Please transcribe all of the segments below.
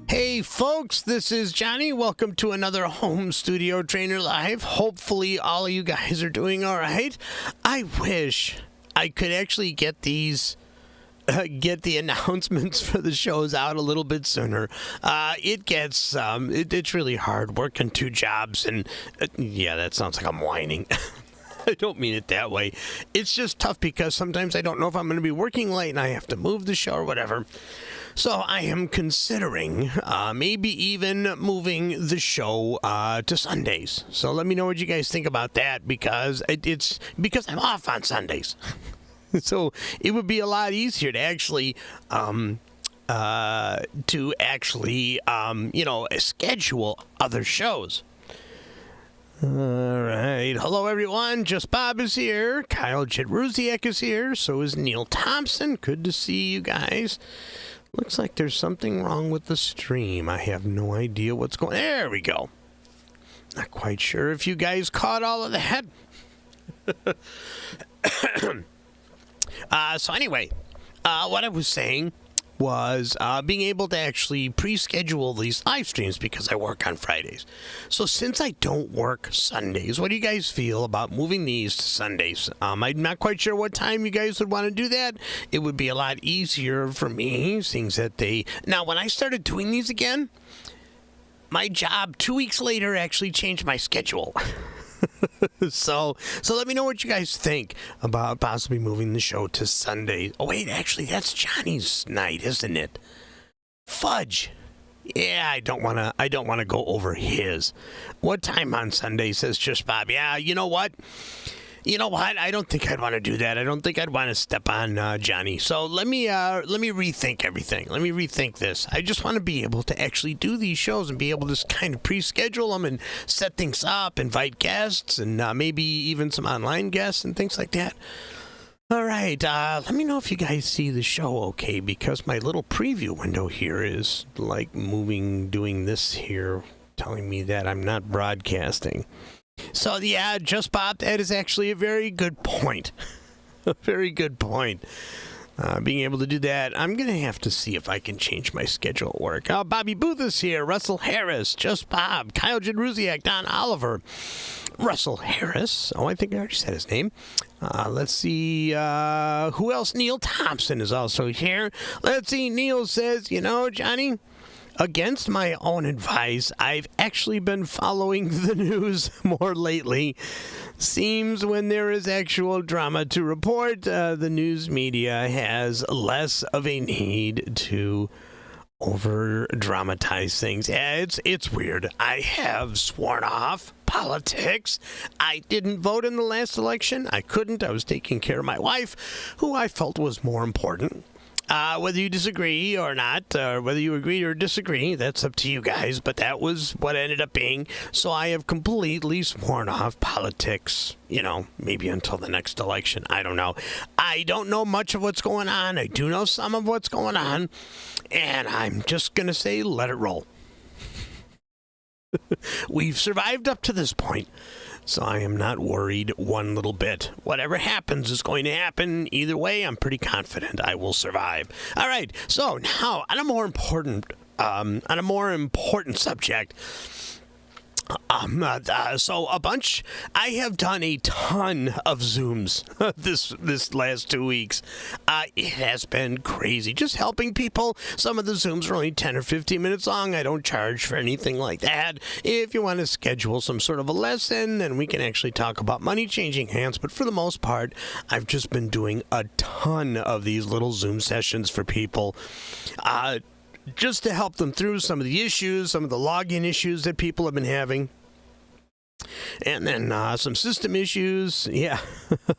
Hey folks, this is Johnny. Welcome to another Home Studio Trainer Live. Hopefully all of you guys are doing all right. I wish I could actually get these get the announcements for the shows out a little bit sooner. It's really hard working two jobs, and yeah, that sounds like I'm whining. I don't mean it that way. It's just tough because sometimes I don't know if I'm going to be working late and I have to move the show or whatever. So I am considering maybe even moving the show to Sundays. So let me know what you guys think about that, because it's because I'm off on Sundays. So it would be a lot easier to actually schedule other shows. All right. Hello, everyone. Just Bob is here. Kyle Jedruziak is here. So is Neil Thompson. Good to see you guys. Looks like there's something wrong with the stream. I have no idea what's going on. There we go. Not quite sure if you guys caught all of that. So anyway, what I was saying was being able to actually pre-schedule these live streams because I work on Fridays. So since I don't work Sundays, what do you guys feel about moving these to Sundays? I'm not quite sure what time you guys would want to do that. It would be a lot easier for me, seeing that Now, when I started doing these again, my job 2 weeks later actually changed my schedule. So let me know what you guys think about possibly moving the show to Sunday. Oh wait, actually that's Johnny's night, isn't it? Fudge. Yeah, I don't wanna go over his. What time on Sunday, says Just Bob? Yeah, you know what? I don't think I'd want to do that. I don't think I'd want to step on Johnny. So let me rethink everything. Let me rethink this. I just want to be able to actually do these shows and be able to kind of pre-schedule them and set things up, invite guests, and maybe even some online guests and things like that. All right. Let me know if you guys see the show okay, because my little preview window here is like doing this here, telling me that I'm not broadcasting. So, yeah, Just Bob, that is actually a very good point. A very good point. Being able to do that, I'm going to have to see if I can change my schedule at work. Bobby Booth is here, Russell Harris, Just Bob, Kyle Jedruziak, Don Oliver, Russell Harris. Oh, I think I already said his name. Let's see, who else? Neil Thompson is also here. Let's see, Neil says, Johnny, against my own advice, I've actually been following the news more lately. Seems when there is actual drama to report, the news media has less of a need to over-dramatize things. Yeah, it's weird. I have sworn off politics. I didn't vote in the last election. I couldn't. I was taking care of my wife, who I felt was more important. Whether you disagree or not, or whether you agree or disagree, that's up to you guys, but that was what ended up being. So I have completely sworn off politics, maybe until the next election. I don't know. I don't know much of what's going on. I do know some of what's going on, and I'm just going to say let it roll. We've survived up to this point. So I am not worried one little bit. Whatever happens is going to happen. Either way, I'm pretty confident I will survive. All right. So now on a more important subject. I have done a ton of Zooms this last 2 weeks. It has been crazy. Just helping people. Some of the Zooms are only 10 or 15 minutes long. I don't charge for anything like that. If you want to schedule some sort of a lesson, then we can actually talk about money changing hands. But for the most part, I've just been doing a ton of these little Zoom sessions for people. Just to help them through some of the issues, some of the login issues that people have been having. And then some system issues. Yeah,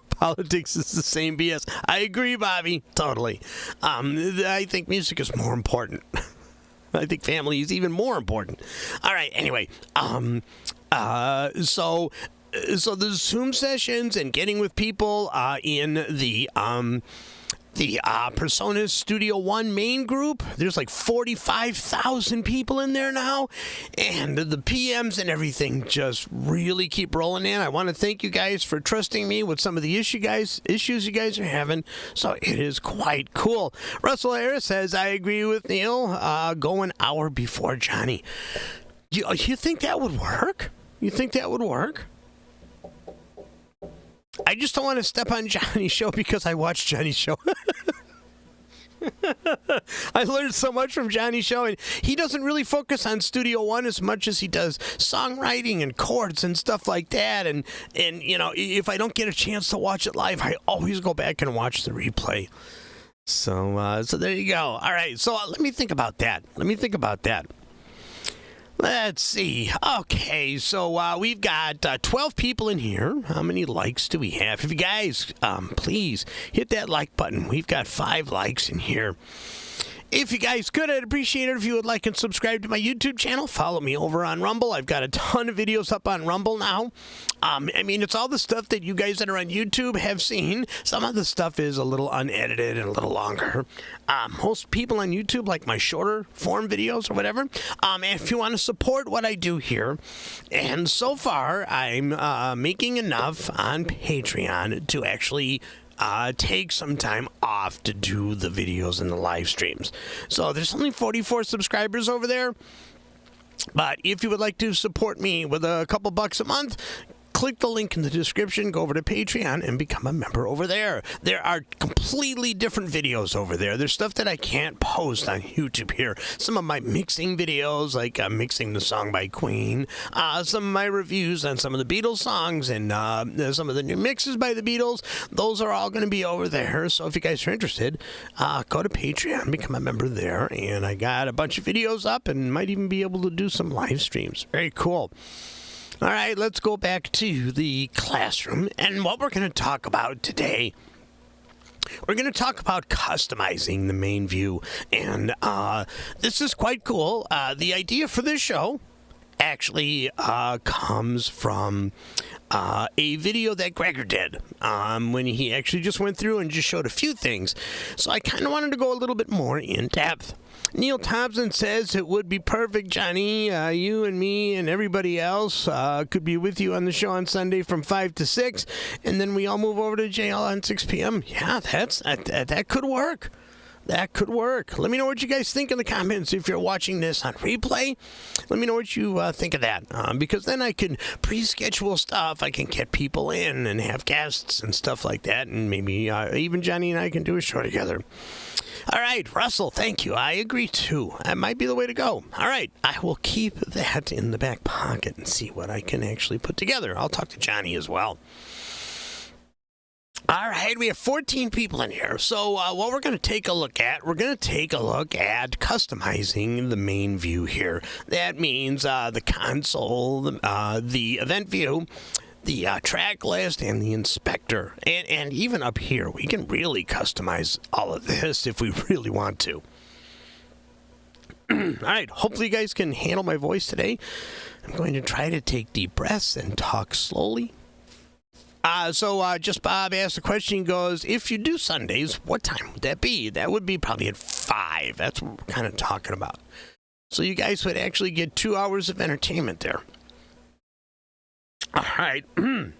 politics is the same BS. I agree, Bobby. Totally. I think music is more important. I think family is even more important. All right, anyway. So the Zoom sessions and getting with people in the the Personas Studio One main group. There's like 45,000 people in there now, and the PMs and everything just really keep rolling in. I want to thank you guys for trusting me with some of the issues you guys are having. So it is quite cool. Russell Harris says, I agree with Neil. Go an hour before Johnny. You think that would work? You think that would work? I just don't want to step on Johnny's show because I watched Johnny's show. I learned so much from Johnny's show, and he doesn't really focus on Studio One as much as he does songwriting and chords and stuff like that. And you know, if I don't get a chance to watch it live, I always go back and watch the replay. So there you go. All right, so let me think about that. Let's see. Okay, so we've got 12 people in here. How many likes do we have? If you guys, please hit that like button. We've got 5 likes in here. If you guys could, I'd appreciate it if you would like and subscribe to my YouTube channel. Follow me over on Rumble. I've got a ton of videos up on Rumble now. I mean, it's all the stuff that you guys that are on YouTube have seen. Some of the stuff is a little unedited and a little longer. Most people on YouTube like my shorter form videos or whatever. And if you want to support what I do here, and so far I'm making enough on Patreon to actually take some time off to do the videos and the live streams. So there's only 44 subscribers over there. But if you would like to support me with a couple bucks a month, click the link in the description, go over to Patreon, and become a member over there. There are completely different videos over there. There's stuff that I can't post on YouTube here. Some of my mixing videos, like mixing the song by Queen, some of my reviews on some of the Beatles songs, and some of the new mixes by the Beatles. Those are all going to be over there. So if you guys are interested, go to Patreon, become a member there. And I got a bunch of videos up and might even be able to do some live streams. Very cool. All right, let's go back to the classroom. And what we're going to talk about today, we're going to talk about customizing the main view. And this is quite cool. The idea for this show actually comes from a video that Gregor did when he actually just went through and just showed a few things. So I kind of wanted to go a little bit more in depth. Neil Thompson says it would be perfect, Johnny. You and me and everybody else could be with you on the show on Sunday from 5 to 6, and then we all move over to JL on 6 p.m. Yeah, that could work. That could work. Let me know what you guys think in the comments. If you're watching this on replay, let me know what you think of that. Because then I can pre-schedule stuff. I can get people in and have guests and stuff like that. And maybe even Johnny and I can do a show together. All right, Russell, thank you. I agree, too. That might be the way to go. All right, I will keep that in the back pocket and see what I can actually put together. I'll talk to Johnny as well. All right, we have 14 people in here. So what we're going to take a look at, customizing the main view here. That means the console, the event view, the track list, and the inspector. And even up here, we can really customize all of this if we really want to. All right, hopefully you guys can handle my voice today. I'm going to try to take deep breaths and talk slowly. So just Bob asked the question, he goes, if you do Sundays, what time would that be? That would be probably at 5. That's what we're kind of talking about. So you guys would actually get 2 hours of entertainment there. All right. Let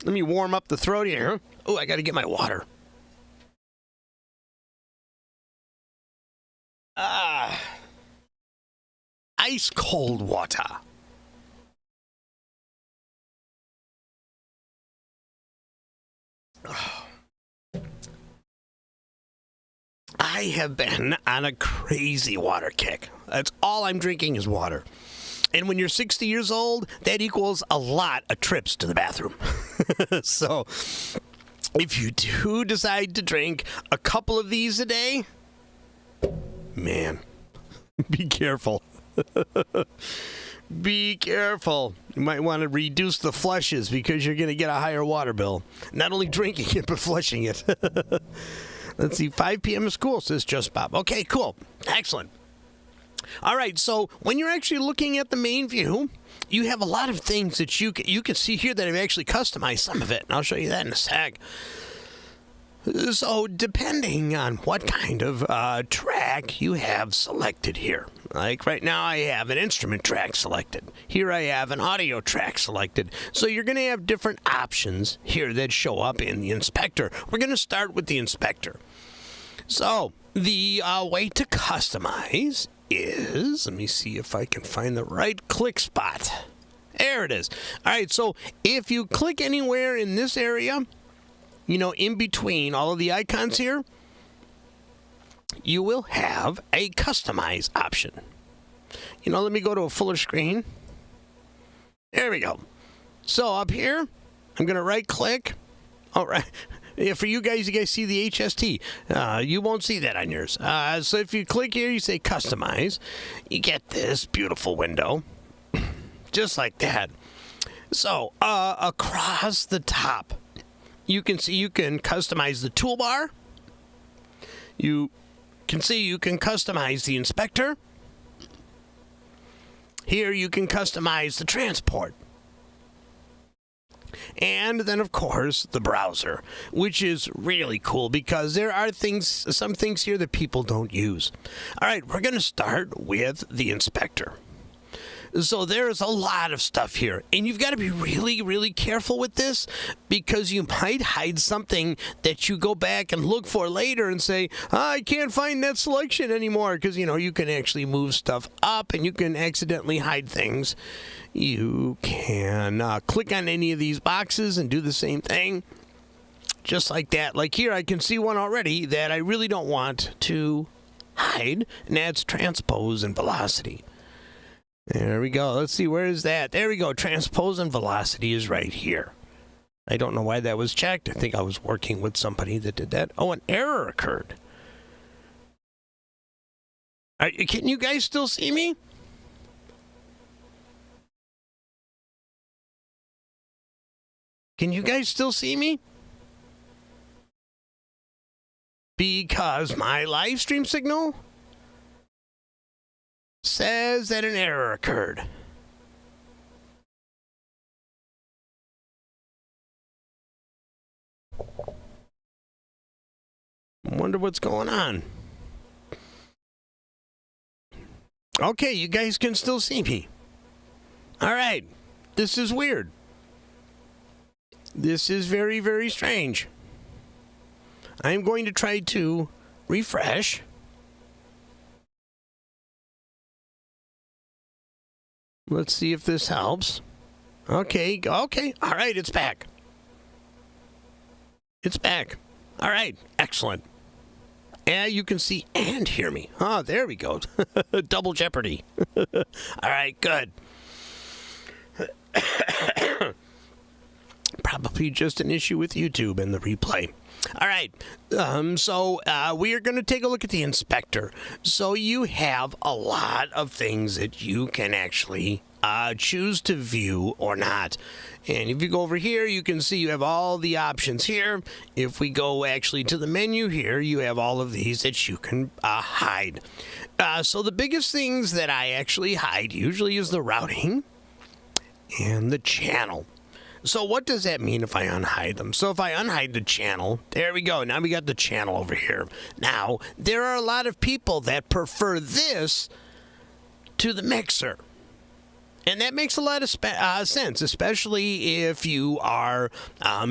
me warm up the throat here. Oh, I got to get my water. Ice cold water. I have been on a crazy water kick. That's all I'm drinking is water. And when you're 60 years old, that equals a lot of trips to the bathroom. So if you do decide to drink a couple of these a day, man, be careful. Be careful. You might want to reduce the flushes because you're going to get a higher water bill. Not only drinking it, but flushing it. Let's see, 5 p.m. is cool, says Just Bob. Okay, cool. Excellent. All right, so when you're actually looking at the main view, you have a lot of things that you can see here that I've actually customized some of it, and I'll show you that in a sec. So, depending on what kind of track you have selected here, like right now I have an instrument track selected. Here I have an audio track selected. So, you're going to have different options here that show up in the inspector. We're going to start with the inspector. So, the way to customize is, let me see if I can find the right click spot. There it is. All right, so if you click anywhere in this area, you know, in between all of the icons here, you will have a customize option. You know, let me go to a fuller screen. There we go. So up here, I'm going to right click. All right. Yeah, for you guys see the HST. You won't see that on yours. So if you click here, you say customize. You get this beautiful window. Just like that. So across the top, you can see you can customize the toolbar. You can see you can customize the inspector. Here you can customize the transport. And then, of course, the browser, which is really cool because there are some things here that people don't use. All right, we're going to start with the inspector. So there's a lot of stuff here, and you've got to be really, really careful with this because you might hide something that you go back and look for later and say, I can't find that selection anymore because, you know, you can actually move stuff up and you can accidentally hide things. You can click on any of these boxes and do the same thing, just like that. Like here, I can see one already that I really don't want to hide, and that's transpose and velocity. There we go. Let's see, where is that? There we go. Transpose and velocity is right here. I don't know why that was checked. I think I was working with somebody that did that. Oh, an error occurred. Can you guys still see me? Can you guys still see me? Because my live stream signal says that an error occurred. I wonder what's going on. Okay, you guys can still see me. All right. This is weird. This is very, very strange. I'm going to try to refresh. Let's see if this helps. Okay. All right, it's back. It's back. All right, excellent. And you can see and hear me. Oh, there we go. Double jeopardy. All right, good. Probably just an issue with YouTube and the replay. All right, so we are going to take a look at the inspector. So you have a lot of things that you can actually choose to view or not. And if you go over here, you can see you have all the options here. If we go actually to the menu here, you have all of these that you can hide. So the biggest things that I actually hide usually is the routing and the channel. So what does that mean if I unhide them? So if I unhide the channel, there we go. Now we got the channel over here. Now, there are a lot of people that prefer this to the mixer. And that makes a lot of sense, especially if you are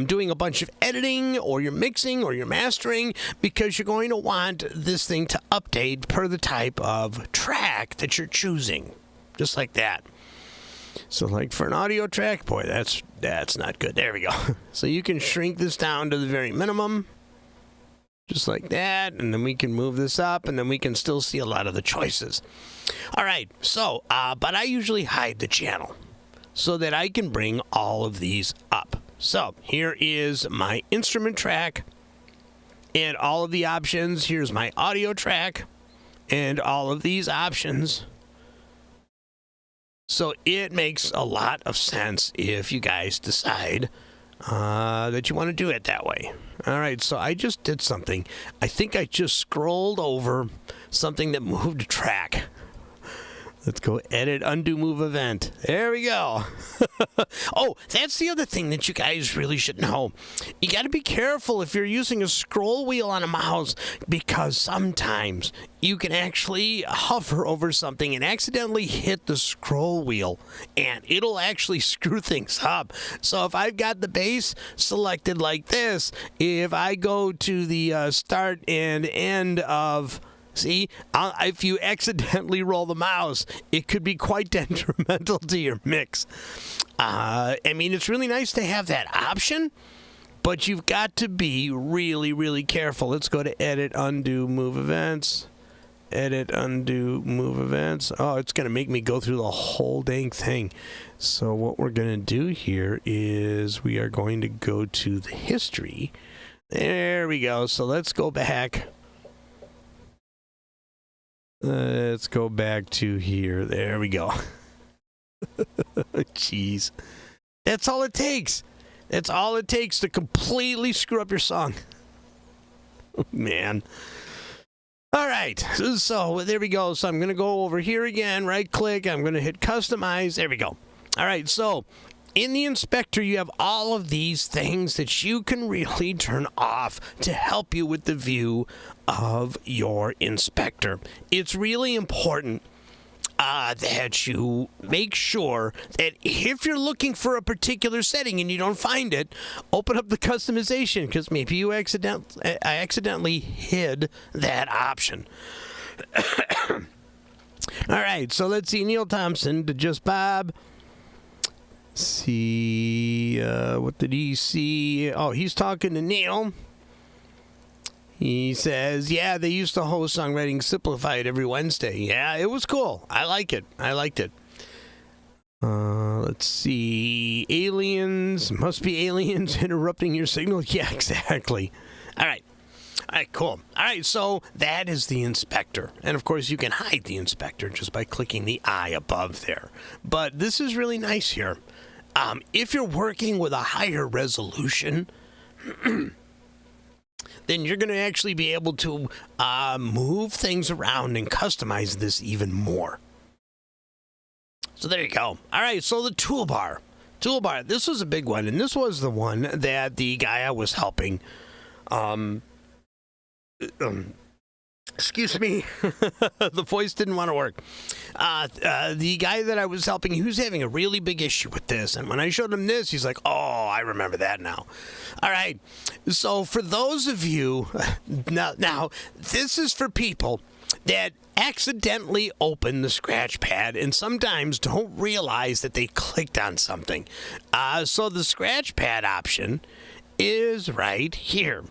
doing a bunch of editing or you're mixing or you're mastering, because you're going to want this thing to update per the type of track that you're choosing, just like that. So like for an audio track, boy, that's not good. There we go. So you can shrink this down to the very minimum, just like that, and then we can move this up, and then we can still see a lot of the choices. All right, so, but I usually hide the channel so that I can bring all of these up. So here is my instrument track and all of the options. Here's my audio track and all of these options. So it makes a lot of sense if you guys decide that you want to do it that way. All right, so I just did something. I think I just scrolled over something that moved track. Let's go edit, undo, move event. There we go. Oh, that's the other thing that you guys really should know. You got to be careful if you're using a scroll wheel on a mouse, because sometimes you can actually hover over something and accidentally hit the scroll wheel, and it'll actually screw things up. So if I've got the base selected like this, if I go to the start and end of... See, if you accidentally roll the mouse, it could be quite detrimental to your mix. I mean, it's really nice to have that option, but you've got to be really, really careful. Let's go to edit, undo, move events. Edit, undo, move events. Oh, it's going to make me go through the whole dang thing. So what we're going to do here is we are going to go to the history. There we go. So let's go back. Let's go back to here. There we go. Jeez. That's all it takes. That's all it takes to completely screw up your song. Man. All right. So there we go. So I'm going to go over here again. Right click. I'm going to hit customize. There we go. All right. So in the inspector, you have all of these things that you can really turn off to help you with the view of your inspector. It's really important that you make sure that if you're looking for a particular setting and you don't find it, open up the customization, because maybe you accidentally hid that option. All right, so let's see. Neil Thompson to Just Bob. See, what did he see? Oh, he's talking to Neil. He says, yeah, they used to host Songwriting Simplified every Wednesday. Yeah, it was cool. I like it. I liked it. Let's see. Aliens. Must be aliens interrupting your signal. Yeah, exactly. All right. All right, cool. All right, so that is the inspector. And, of course, you can hide the inspector just by clicking the eye above there. But this is really nice here. If you're working with a higher resolution... then you're going to actually be able to move things around and customize this even more. So there you go. All right, so the toolbar. This was a big one, and this was the one that the guy I was helping... excuse me. The voice didn't want to work. The guy that I was helping, he was having a really big issue with this. And when I showed him this, he's like, oh, I remember that now. All right. So for those of you, now this is for people that accidentally open the scratch pad and sometimes don't realize that they clicked on something. So the scratch pad option is right here.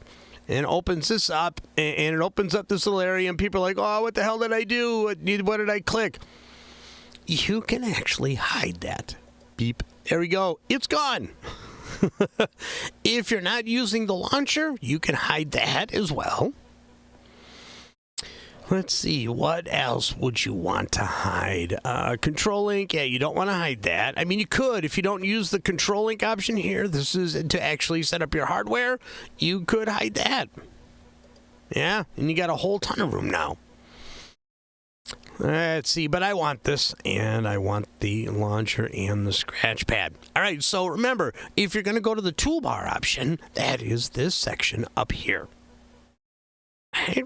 And opens this up, and it opens up this little area, and people are like, oh, what the hell did I do? What did I click? You can actually hide that. Beep. There we go. It's gone. If you're not using the launcher, you can hide that as well. Let's see, what else would you want to hide? Control link, yeah, you don't want to hide that. I mean, you could if you don't use the control link option here. This is to actually set up your hardware. You could hide that. Yeah, and you got a whole ton of room now. Let's see, but I want this, and I want the launcher and the scratch pad. All right, so remember, if you're going to go to the toolbar option, that is this section up here. All right,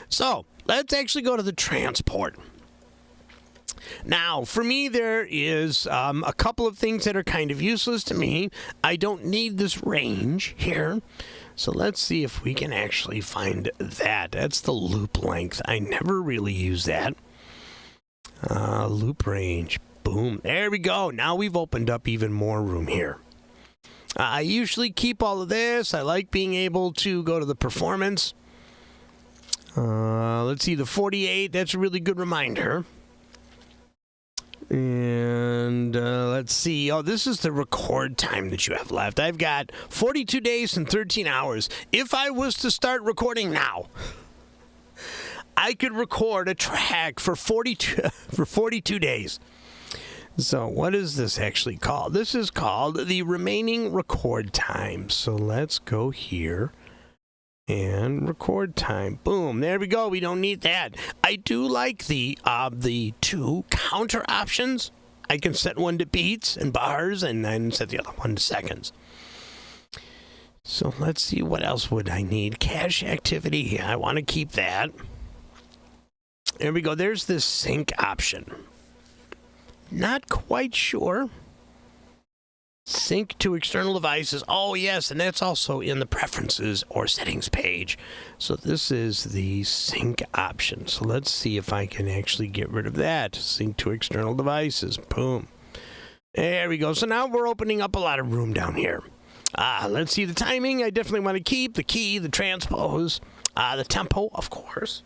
so let's actually go to the transport. Now, for me, there is a couple of things that are kind of useless to me. I don't need this range here. So let's see if we can actually find that. That's the loop length. I never really use that. Loop range. Boom. There we go. Now we've opened up even more room here. I usually keep all of this. I like being able to go to the performance. Let's see, the 48. That's a really good reminder. And let's see. Oh, this is the record time that you have left. I've got 42 days and 13 hours. If I was to start recording now, I could record a track for 42 days. So what is this actually called? This is called the remaining record time. So let's go here And record time. Boom. There we go. We don't need that. I do like the 2 counter options. I can set one to beats and bars and then set the other one to seconds. So let's see, what else would I need? Cache activity. I want to keep that. There we go. There's this sync option. Not quite sure. Sync to external devices. Oh, yes, and that's also in the preferences or settings page. So this is the sync option. So let's see if I can actually get rid of that. Sync to external devices. Boom. There we go. So now we're opening up a lot of room down here. Let's see the timing. I definitely want to keep the key, the transpose, the tempo, of course.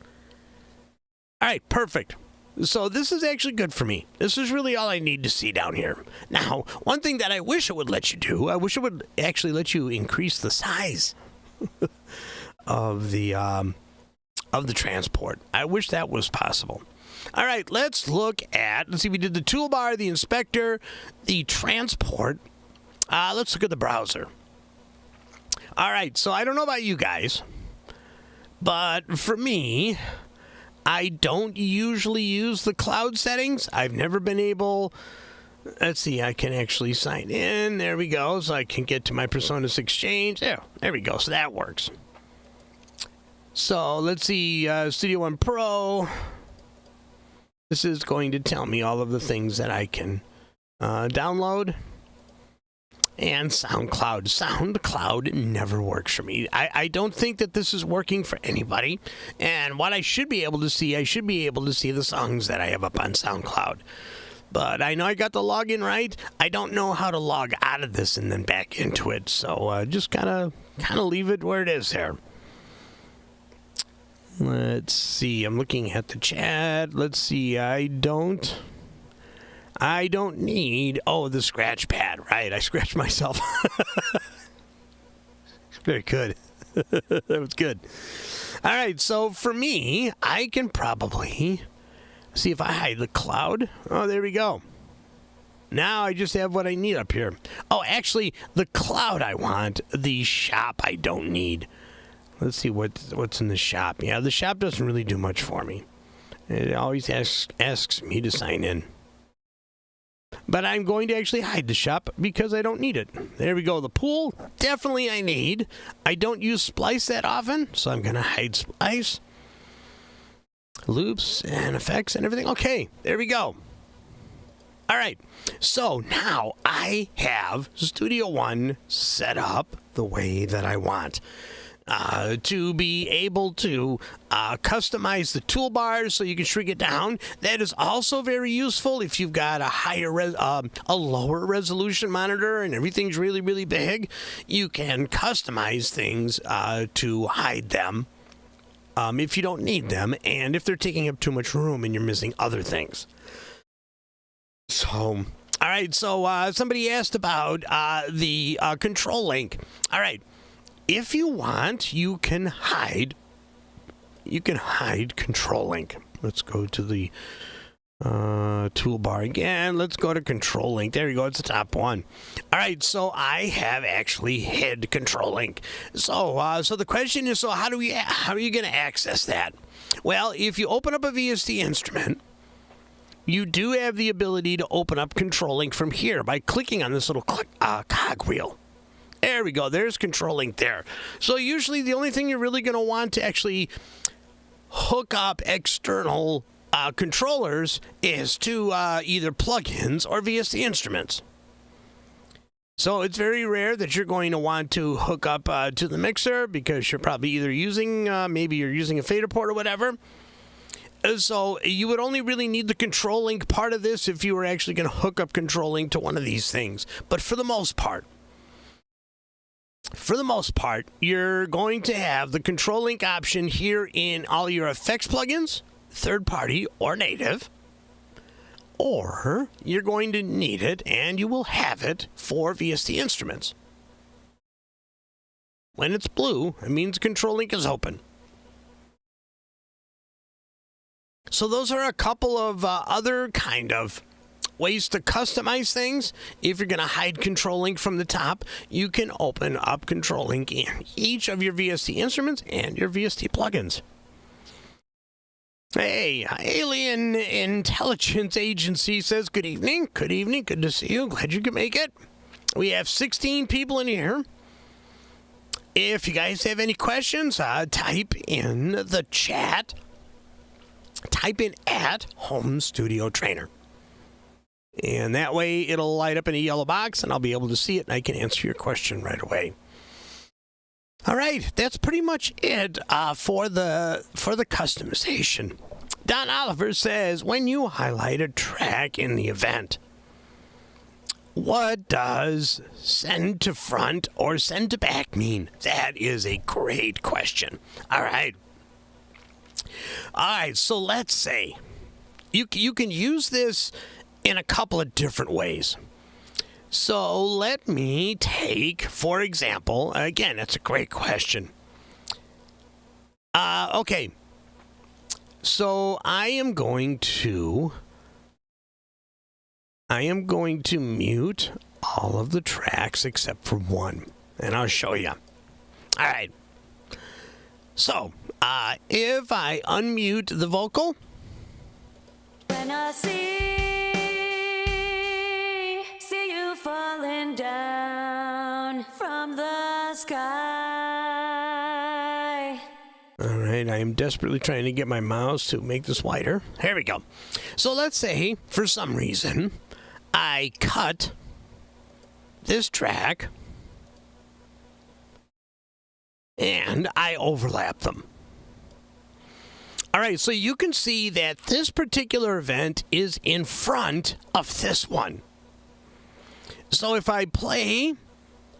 All right, perfect. So this is actually good for me. This is really all I need to see down here. Now, one thing that I wish it would let you do, I wish it would actually let you increase the size of the transport. I wish that was possible. All right, let's see, we did the toolbar, the inspector, the transport. Let's look at the browser. All right, so I don't know about you guys, but for me, I don't usually use the cloud settings. I've never been able... Let's see, I can actually sign in. There we go. So I can get to my Personas Exchange. There we go. So that works. So let's see, Studio One Pro. This is going to tell me all of the things that I can download. And SoundCloud. SoundCloud never works for me. I don't think that this is working for anybody. And what I should be able to see, the songs that I have up on SoundCloud. But I know I got the login right. I don't know how to log out of this and then back into it. So just kind of leave it where it is there. Let's see. I'm looking at the chat. Let's see. I don't need, the scratch pad, right? I scratched myself. Very good. That was good. All right, so for me, I can probably see if I hide the cloud. Oh, there we go. Now I just have what I need up here. Oh, actually, the cloud I want. The shop I don't need. Let's see what's in the shop. Yeah, the shop doesn't really do much for me. It always asks me to sign in. But I'm going to actually hide the shop because I don't need it. There we go. The pool, definitely I need. I don't use Splice that often, so I'm going to hide Splice. Loops and effects and everything. Okay, there we go. All right, so now I have Studio One set up the way that I want. To be able to customize the toolbars so you can shrink it down. That is also very useful if you've got a lower resolution monitor and everything's really, really big. You can customize things to hide them if you don't need them and if they're taking up too much room and you're missing other things. So, all right, so somebody asked about the control link. All right. If you want, you can hide control link. Let's go to the toolbar again. Let's go to control link. There you go. It's the top one. All right. So I have actually hid control link. So the question is, so how are you going to access that? Well, if you open up a VST instrument, you do have the ability to open up control link from here by clicking on this little cog wheel. There we go. There's control link there. So usually the only thing you're really going to want to actually hook up external controllers is to either plugins or VST instruments. So it's very rare that you're going to want to hook up to the mixer because you're probably either using, maybe you're using a fader port or whatever. So you would only really need the control link part of this if you were actually going to hook up control link to one of these things. But for the most part, you're going to have the control link option here in all your effects plugins, third party or native, or you're going to need it and you will have it for VST instruments. When it's blue, it means control link is open. So those are a couple of other kind of ways to customize things. If you're going to hide Control Link from the top, you can open up Control Link in each of your VST instruments and your VST plugins. Hey, Alien Intelligence Agency says, good evening. Good evening. Good to see you. Glad you could make it. We have 16 people in here. If you guys have any questions, type in the chat. Type in @Home Studio Trainer. And that way it'll light up in a yellow box and I'll be able to see it and I can answer your question right away. All right, that's pretty much it for the customization. Don Oliver says, when you highlight a track in the event, what does send to front or send to back mean? That is a great question. All right, so let's say you can use this in a couple of different ways. So let me take, for example, again, that's a great question. Okay, so I am going to mute all of the tracks except for one, and I'll show you. All right. So, if I unmute the vocal, when I see you falling down from the sky. All right, I am desperately trying to get my mouse to make this wider. Here we go. So let's say, for some reason, I cut this track and I overlap them. All right, so you can see that this particular event is in front of this one. So if I play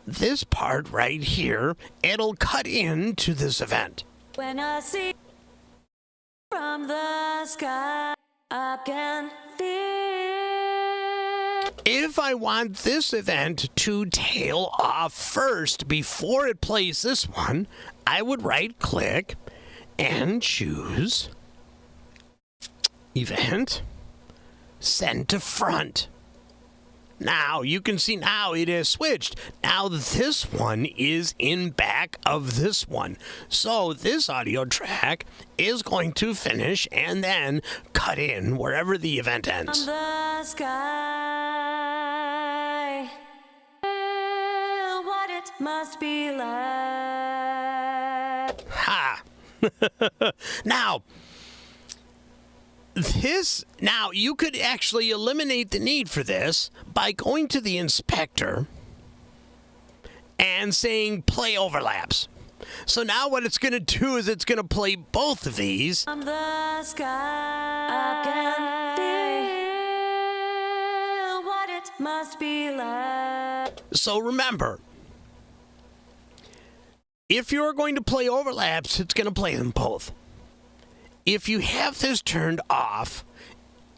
this part right here, it'll cut into this event. When I see from the sky, I can feel. If I want this event to tail off first before it plays this one, I would right-click and choose Event, Send to Front. Now, you can see now it has switched. Now this one is in back of this one. So this audio track is going to finish and then cut in wherever the event ends. On the sky, feel what it must be like. Ha! Now you could actually eliminate the need for this by going to the inspector and saying play overlaps. So now what it's going to do is it's going to play both of these. On the sky, I can feel what it must be like. So remember, if you're going to play overlaps, it's going to play them both. If you have this turned off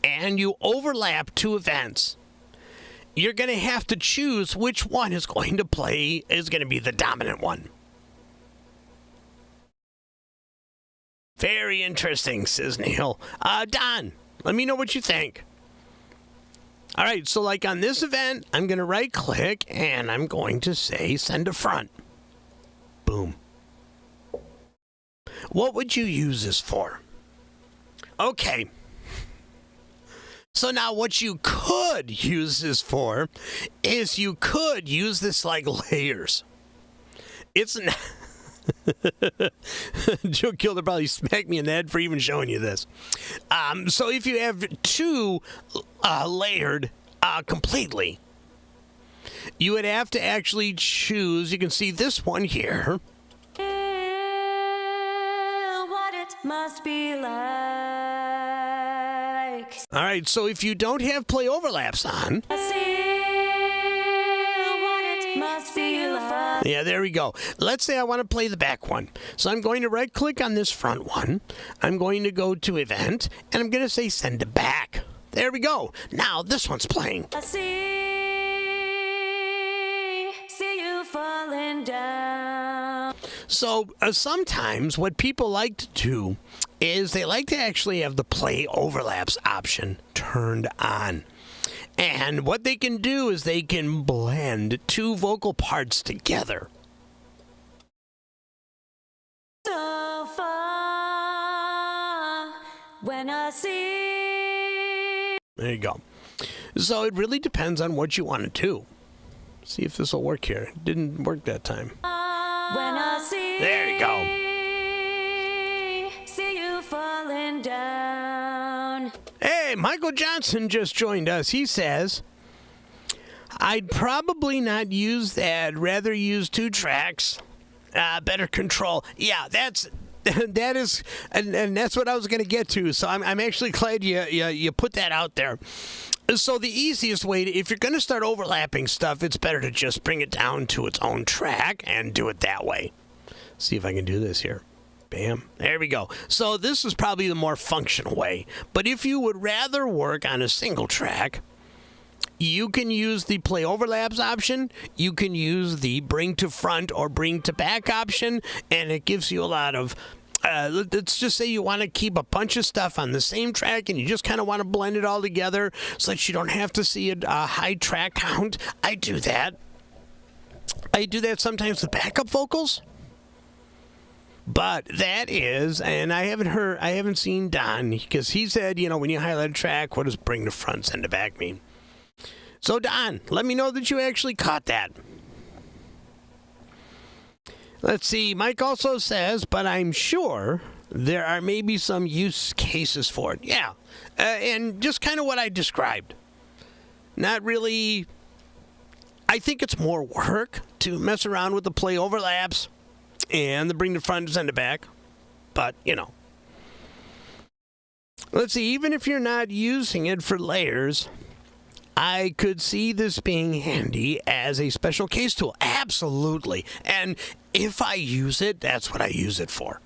and you overlap two events, you're going to have to choose which one is going to be the dominant one. Very interesting, says Neil. Don, let me know what you think. All right, so like on this event, I'm going to right-click and I'm going to say send to front. Boom. What would you use this for? Okay. So now what you could use this for is you could use this like layers. It's not... Joe Kilder probably smacked me in the head for even showing you this. So if you have two layered completely, you would have to actually choose. You can see this one here. What it must be like. All right, so if you don't have play overlaps on. I see what it must be like. Yeah, there we go. Let's say I want to play the back one. So I'm going to right-click on this front one. I'm going to go to Event, and I'm going to say Send to Back. There we go. Now this one's playing. I see you falling down. So sometimes what people like to do is they like to actually have the play overlaps option turned on. And what they can do is they can blend two vocal parts together. So far, when I see. There you go. So it really depends on what you want to do. See if this will work here. It didn't work that time. When I see. There you go. See you falling down. Hey, Michael Johnson just joined us. He says, I'd probably not use that. Rather use 2 tracks. Better control. Yeah, that is, and that's what I was going to get to. So I'm actually glad you put that out there. So the easiest way, if you're going to start overlapping stuff, it's better to just bring it down to its own track and do it that way. See if I can do this here. Bam. There we go. So this is probably the more functional way. But if you would rather work on a single track, you can use the play overlaps option. You can use the bring to front or bring to back option. And it gives you a lot of, let's just say you want to keep a bunch of stuff on the same track and you just kind of want to blend it all together so that you don't have to see a high track count. I do that. I do that sometimes with backup vocals. But that is, and I haven't seen Don, because he said, when you highlight a track, what does bring to front, send to back mean? So Don, let me know that you actually caught that. Let's see, Mike also says, but I'm sure there are maybe some use cases for it. Yeah, and just kind of what I described. Not really, I think it's more work to mess around with the play overlaps and the bring the front and send it back. But, let's see, even if you're not using it for layers, I could see this being handy as a special case tool. Absolutely. And if I use it, that's what I use it for.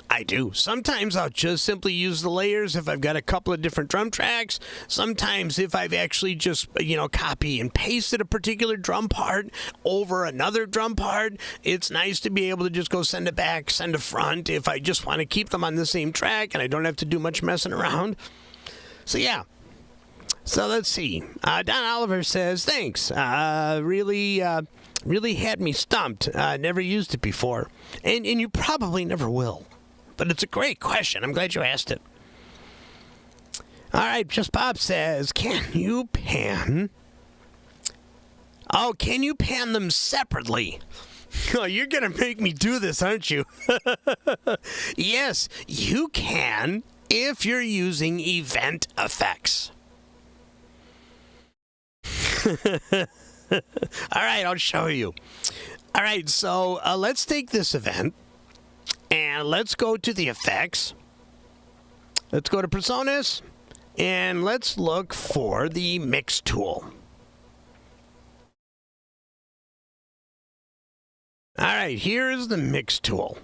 I do. Sometimes I'll just simply use the layers if I've got a couple of different drum tracks. Sometimes if I've actually just, copy and pasted a particular drum part over another drum part, it's nice to be able to just go send it back, send a front if I just want to keep them on the same track and I don't have to do much messing around. So, yeah. So let's see. Don Oliver says, thanks. Really had me stumped. Never used it before. And you probably never will. But it's a great question. I'm glad you asked it. All right, Just Bob says, can you pan? Oh, can you pan them separately? Oh, you're going to make me do this, aren't you? Yes, you can if you're using event effects. All right, I'll show you. All right, so let's take this event and let's go to the effects. Let's go to Personas and let's look for the mix tool. All right, here's the mix tool.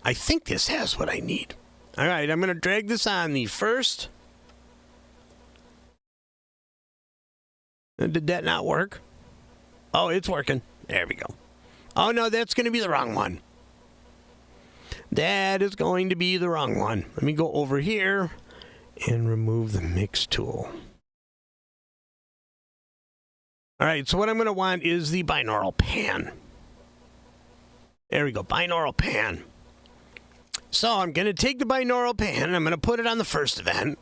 I think this has what I need. All right, I'm going to drag this on the first. Did that not work? Oh, it's working. There we go. Oh, no, that's going to be the wrong one. That is going to be the wrong one. Let me go over here and remove the mix tool. All right, so what I'm going to want is the binaural pan. There we go, binaural pan. So I'm going to take the binaural pan and I'm going to put it on the first event.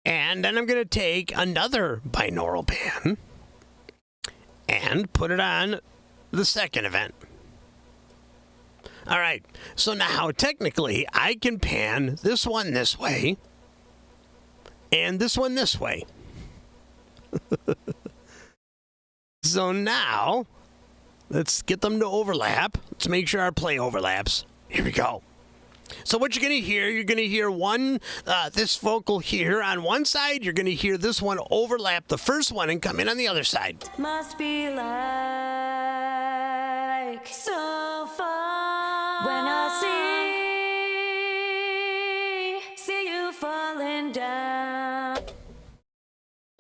And then I'm going to take another binaural pan and put it on the second event. All right, so now technically I can pan this one this way and this one this way. So now let's get them to overlap. Let's make sure our play overlaps. Here we go. So what you're going to hear one, this vocal here on one side. You're going to hear this one overlap the first one and come in on the other side. Must be like so far when I see you falling down.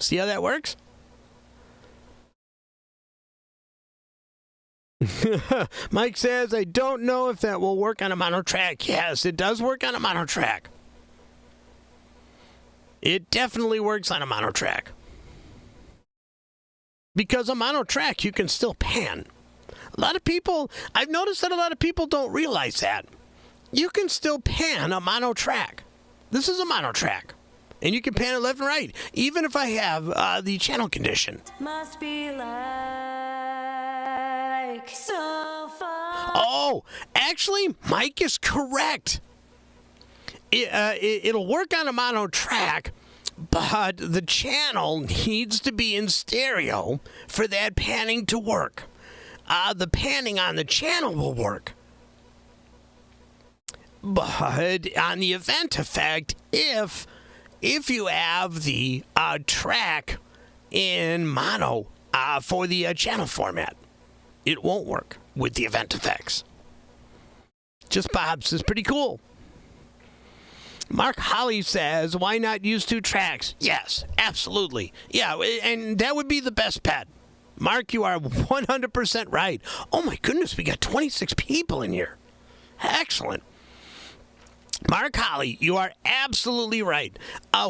See how that works? Mike says, I don't know if that will work on a mono track. Yes, it does work on a mono track. It definitely works on a mono track. Because a mono track, you can still pan. A lot of people, I've noticed that a lot of people don't realize that. You can still pan a mono track. This is a mono track. And you can pan it left and right, even if I have the channel condition. Must be like so far. Oh, actually, Mike is correct. It'll work on a mono track, but the channel needs to be in stereo for that panning to work. The panning on the channel will work. But on the event effect, if you have the track in mono for the channel format, it won't work with the event effects. Just Bob's is pretty cool. Mark Holly says, why not use 2 tracks? Yes, absolutely. Yeah, and that would be the best bet. Mark, you are 100% right. Oh my goodness, we got 26 people in here. Excellent. Mark Holly, you are absolutely right.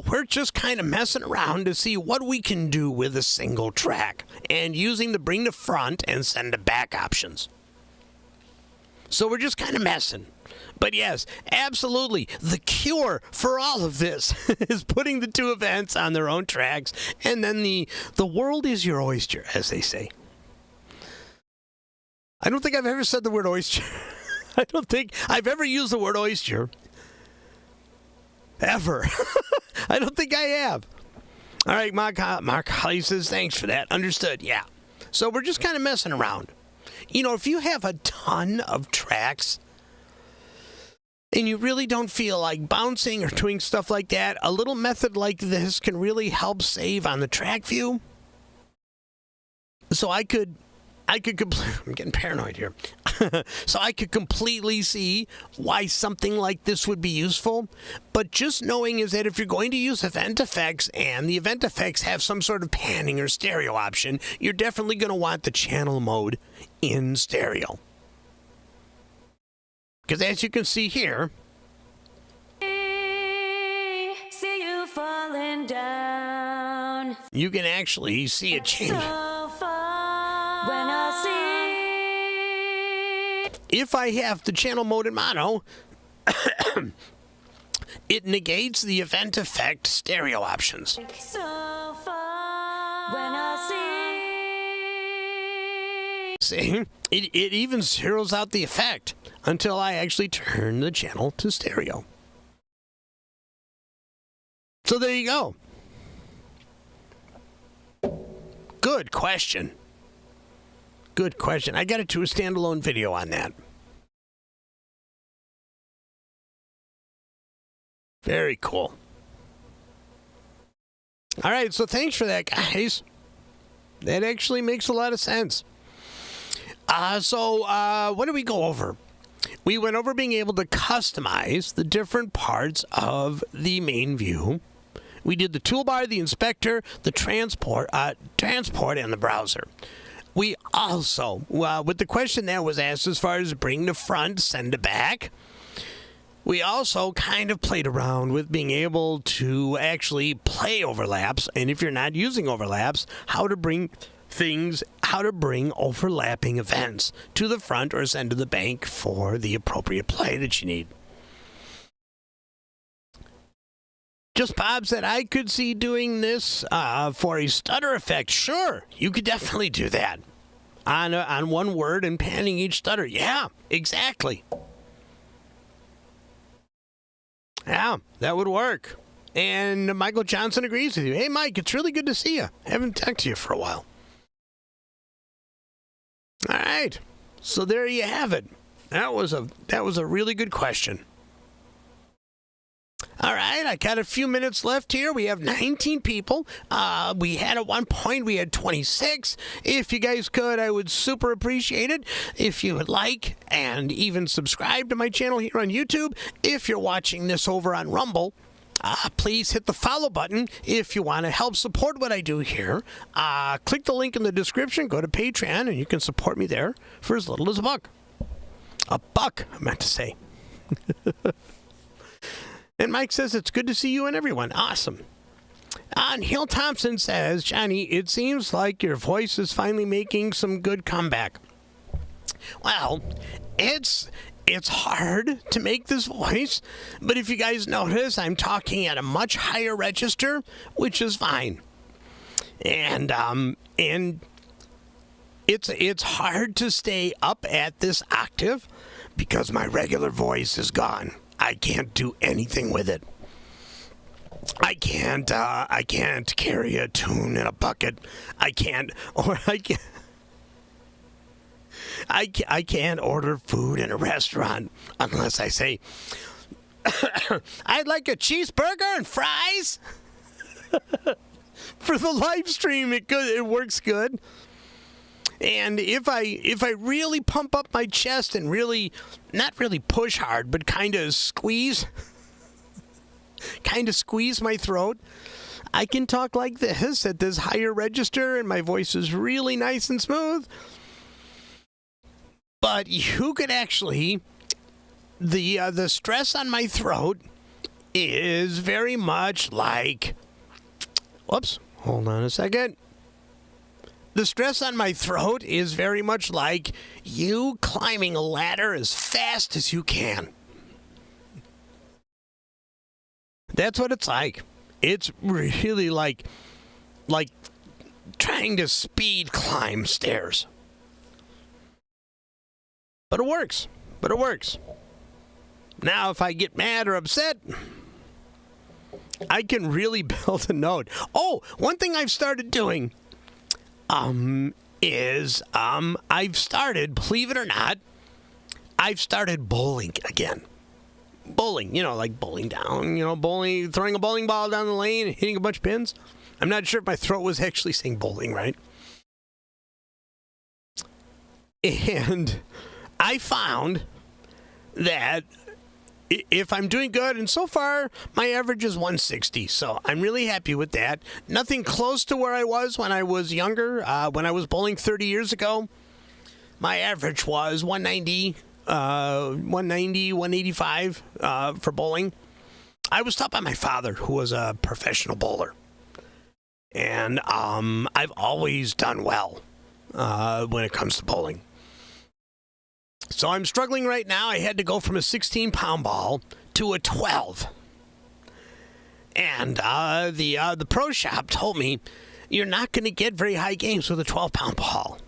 We're just kind of messing around to see what we can do with a single track and using the bring to front and send to back options. So we're just kind of messing. But yes, absolutely. The cure for all of this is putting the 2 events on their own tracks, and then the world is your oyster, as they say. I don't think I've ever said the word oyster. I don't think I've ever used the word oyster. Ever. I don't think I have. All right, Mark Holly says, thanks for that. Understood, yeah. So we're just kind of messing around. You know, if you have a ton of tracks and you really don't feel like bouncing or doing stuff like that, a little method like this can really help save on the track view. So I could I'm getting paranoid here. So I could completely see why something like this would be useful. But just knowing is that if you're going to use event effects and the event effects have some sort of panning or stereo option, you're definitely going to want the channel mode in stereo. Because as you can see here, See you falling down. you can actually see it change. So far when I see If I have the channel mode in mono, it negates the event effect stereo options. so far when I See, it even zeroes out the effect until I actually turn the channel to stereo. So there you go. Good question. Good question. I got to do a standalone video on that. Very cool. All right, so thanks for that, guys. That actually makes a lot of sense. So what did we go over? We went over being able to customize the different parts of the main view. We did the toolbar, the inspector, the transport, and the browser. We also, with the question that was asked as far as bring to front, send to back, we also kind of played around with being able to actually play overlaps, and if you're not using overlaps, how to bring overlapping events to the front or send to the back for the appropriate play that you need. Just Bob said, I could see doing this for a stutter effect. Sure, you could definitely do that on one word and panning each stutter. Yeah, exactly. Yeah, that would work. And Michael Johnson agrees with you. Hey, Mike, it's really good to see you. Haven't talked to you for a while. All right, so there you have it. That was a really good question. All right, I got a few minutes left here. We have 19 people. We had at one point, we had 26. If you guys could, I would super appreciate it. If you would like and even subscribe to my channel here on YouTube. If you're watching this over on Rumble, please hit the follow button if you want to help support what I do here. Click the link in the description, go to Patreon, and you can support me there for as little as $1. $1, I meant to say. And Mike says it's good to see you and everyone. Awesome. Neil Thompson says, Johnny, it seems like your voice is finally making some good comeback. Well, it's hard to make this voice, but if you guys notice, I'm talking at a much higher register, which is fine. And it's hard to stay up at this octave because my regular voice is gone. I can't do anything with it. I can't carry a tune in a bucket. I can't order food in a restaurant unless I say, I'd like a cheeseburger and fries. For the live stream, it works good. And if I really pump up my chest and really, not really push hard, but kind of squeeze my throat, I can talk like this at this higher register, and my voice is really nice and smooth. But you could actually, the stress on my throat is very much like, whoops, hold on a second. The stress on my throat is very much like you climbing a ladder as fast as you can. That's what it's like. It's really like trying to speed climb stairs. But it works. Now, if I get mad or upset, I can really build a note. Oh, one thing I've started doing is I've started, believe it or not, I've started bowling again. Bowling, like bowling down, bowling, throwing a bowling ball down the lane and hitting a bunch of pins. I'm not sure if my throat was actually saying bowling, right? And I found that if I'm doing good, and so far my average is 160, so I'm really happy with that. Nothing close to where I was when I was younger. When I was bowling 30 years ago, my average was 190, 185 for bowling. I was taught by my father, who was a professional bowler, and I've always done well when it comes to bowling. So I'm struggling right now. I had to go from a 16-pound ball to a 12. And the pro shop told me, you're not going to get very high games with a 12-pound ball.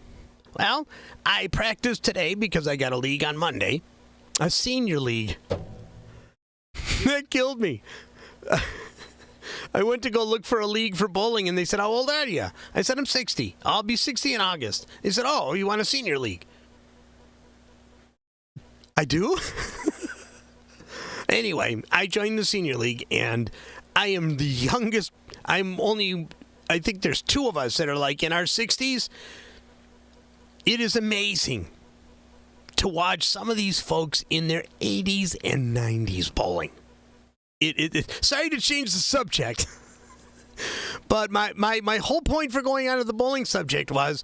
Well, I practiced today because I got a league on Monday, a senior league. That killed me. I went to go look for a league for bowling, and they said, how old are you? I said, I'm 60. I'll be 60 in August. They said, oh, you want a senior league? I do? Anyway, I joined the senior league, and I am the youngest. I think there's two of us that are like in our 60s. It is amazing to watch some of these folks in their 80s and 90s bowling. Sorry to change the subject, but my whole point for going on to the bowling subject was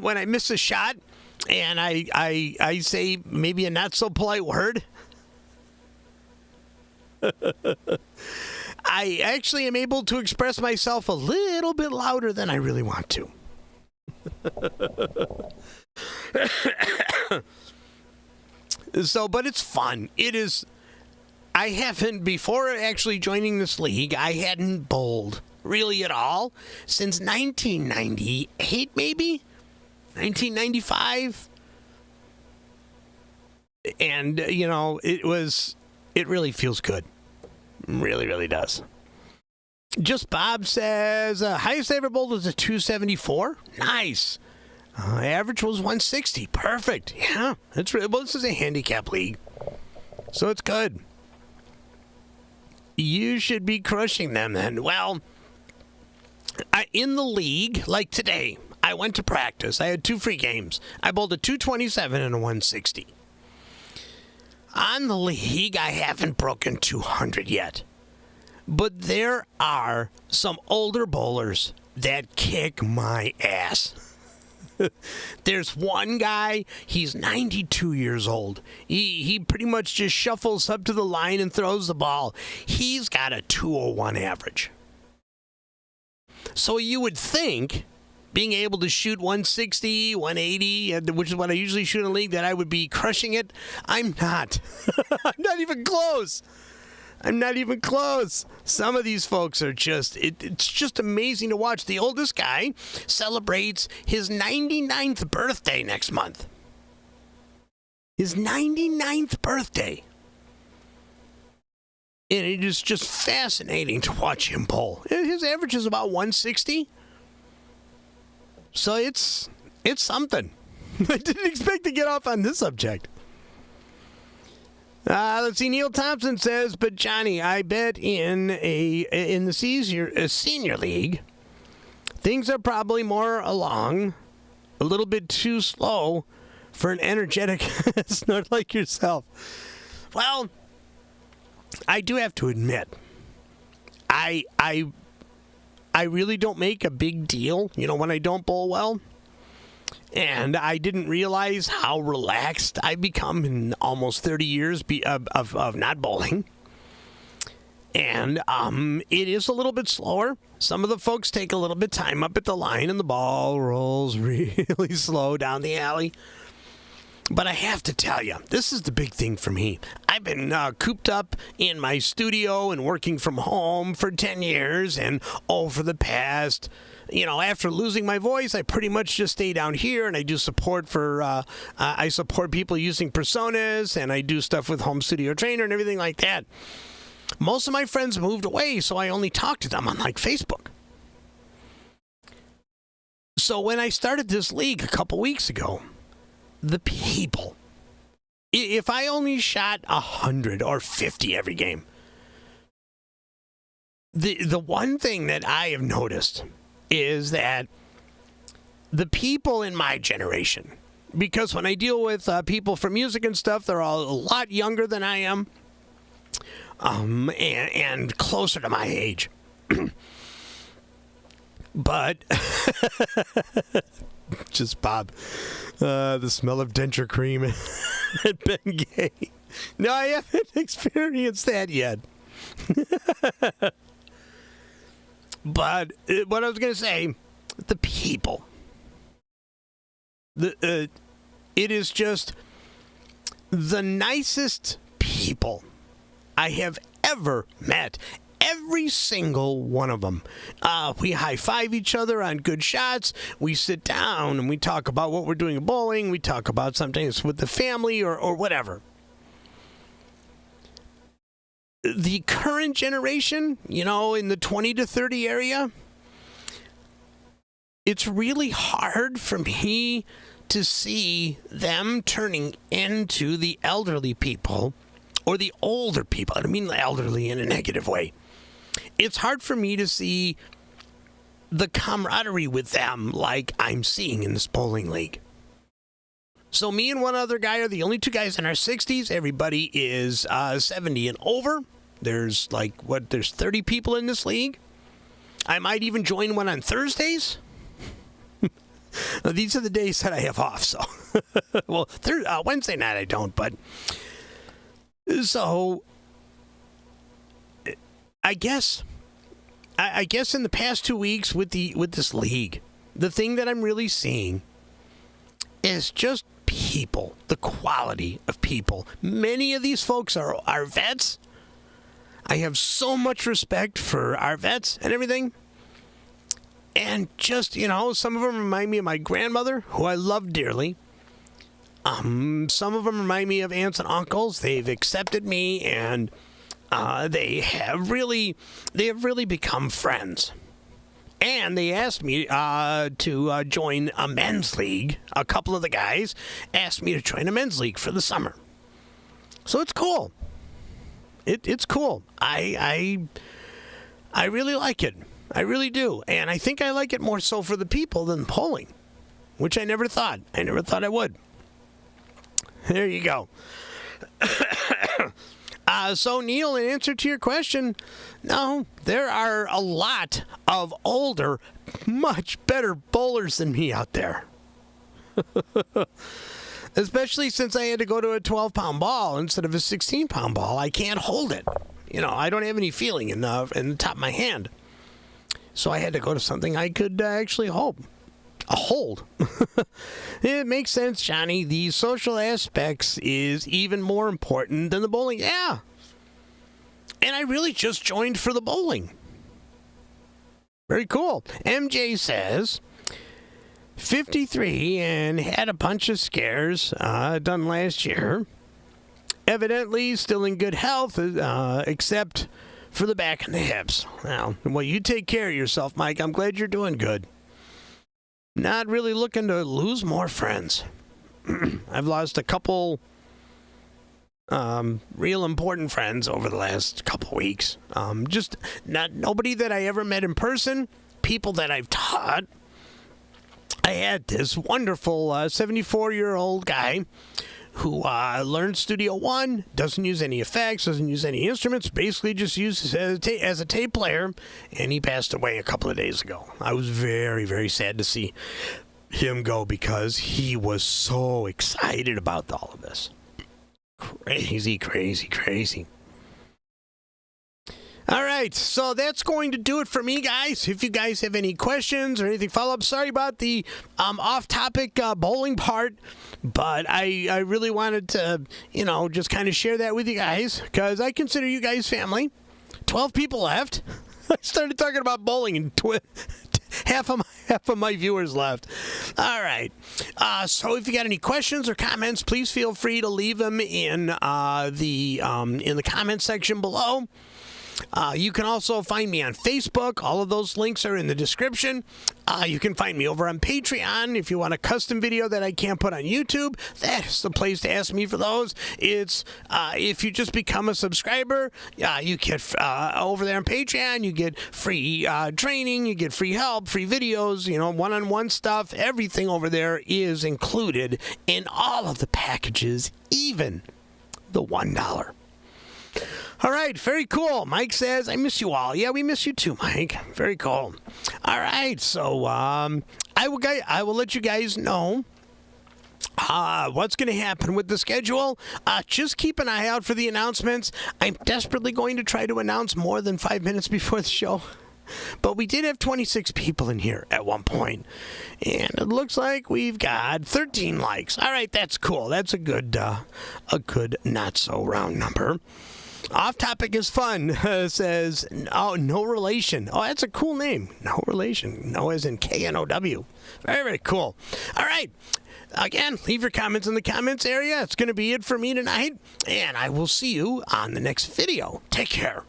when I miss a shot, and I say maybe a not so polite word, I actually am able to express myself a little bit louder than I really want to. But it's fun. It is. I haven't, before actually joining this league, I hadn't bowled really at all since 1998, maybe 1995. And, it really feels good. Really, really does. Just Bob says, highest I ever bowled was a 274. Nice. Average was 160. Perfect. Yeah, that's really, well, this is a handicap league, so it's good. You should be crushing them then. Well, in the league, like today, I went to practice. I had 2 free games. I bowled a 227 and a 160. On the league, I haven't broken 200 yet. But there are some older bowlers that kick my ass. There's one guy, he's 92 years old. He pretty much just shuffles up to the line and throws the ball. He's got a 201 average. So you would think being able to shoot 160, 180, which is what I usually shoot in a league, that I would be crushing it. I'm not. I'm not even close. I'm not even close. Some of these folks are just, it's just amazing to watch. The oldest guy celebrates his 99th birthday next month. His 99th birthday. And it is just fascinating to watch him bowl. His average is about 160. So it's something. I didn't expect to get off on this subject. Let's see. Neil Thompson says, but Johnny, I bet in the senior league, things are probably more along, a little bit too slow for an energetic snort like yourself. Well, I do have to admit, I really don't make a big deal, when I don't bowl well. And I didn't realize how relaxed I become in almost 30 years of not bowling. And it is a little bit slower. Some of the folks take a little bit of time up at the line, and the ball rolls really slow down the alley. But I have to tell you, this is the big thing for me. I've been cooped up in my studio and working from home for 10 years, and for the past, after losing my voice, I pretty much just stay down here, and I do support for, I support people using personas, and I do stuff with Home Studio Trainer and everything like that. Most of my friends moved away, so I only talk to them on, Facebook. So when I started this league a couple weeks ago, the people, if I only shot 100 or 50 every game, the one thing that I have noticed is that the people in my generation, because when I deal with people for music and stuff, they're all a lot younger than I am, and closer to my age. But just Bob, the smell of denture cream at Bengay. No, I haven't experienced that yet. But what I was going to say, the people. It is just the nicest people I have ever met. Every single one of them. We high-five each other on good shots. We sit down and we talk about what we're doing in bowling. We talk about something with the family or whatever. The current generation, in the 20 to 30 area, it's really hard for me to see them turning into the elderly people or the older people. I don't mean the elderly in a negative way. It's hard for me to see the camaraderie with them like I'm seeing in this bowling league. So me and one other guy are the only two guys in our 60s. Everybody is 70 and over. There's there's 30 people in this league. I might even join one on Thursdays. These are the days that I have off. So, well, Wednesday night I don't, but so I guess in the past 2 weeks with this league, the thing that I'm really seeing is just people, the quality of people. Many of these folks are vets. I have so much respect for our vets and everything. And just, some of them remind me of my grandmother, who I love dearly. Some of them remind me of aunts and uncles. They've accepted me, and they have really become friends. And they asked me to join a men's league. A couple of the guys asked me to join a men's league for the summer. So it's cool. It's cool. I really like it. I really do. And I think I like it more so for the people than polling, which I never thought. I never thought I would. There you go. So, Neil, in answer to your question, no, there are a lot of older, much better bowlers than me out there. Especially since I had to go to a 12-pound ball instead of a 16-pound ball. I can't hold it. I don't have any feeling in the top of my hand. So I had to go to something I could actually hold. It makes sense, Johnny. The social aspects is even more important than the bowling. Yeah. And I really just joined for the bowling. Very cool. MJ says, 53 and had a bunch of scares done last year. Evidently still in good health, except for the back and the hips. Well, you take care of yourself, Mike. I'm glad you're doing good. Not really looking to lose more friends. I've lost a couple real important friends over the last couple weeks. Just nobody that I ever met in person, people that I've taught. I had this wonderful 74-year-old guy who learned Studio One, doesn't use any effects, doesn't use any instruments, basically just uses it as a tape player, and he passed away a couple of days ago. I was very, very sad to see him go because he was so excited about all of this. Crazy, crazy, crazy. All right, so that's going to do it for me, guys. If you guys have any questions or anything follow-up, sorry about the off-topic bowling part, but I really wanted to, just kind of share that with you guys because I consider you guys family. 12 people left. I started talking about bowling and half of my viewers left. All right. So if you got any questions or comments, please feel free to leave them in the comment section below. You can also find me on Facebook. All of those links are in the description. You can find me over on Patreon if you want a custom video that I can't put on YouTube. That's the place to ask me for those. It's if you just become a subscriber, you get over there on Patreon. You get free training, you get free help, free videos, one-on-one stuff. Everything over there is included in all of the packages, even the $1. All right, very cool. Mike says, I miss you all. Yeah, we miss you too, Mike. Very cool. All right, so I will let you guys know what's going to happen with the schedule. Just keep an eye out for the announcements. I'm desperately going to try to announce more than 5 minutes before the show. But we did have 26 people in here at one point, and it looks like we've got 13 likes. All right, that's cool. That's a good not so round number. Off Topic is fun, says, no relation. Oh, that's a cool name. No relation. No as in K-N-O-W. Very, very cool. All right. Again, leave your comments in the comments area. It's going to be it for me tonight, and I will see you on the next video. Take care.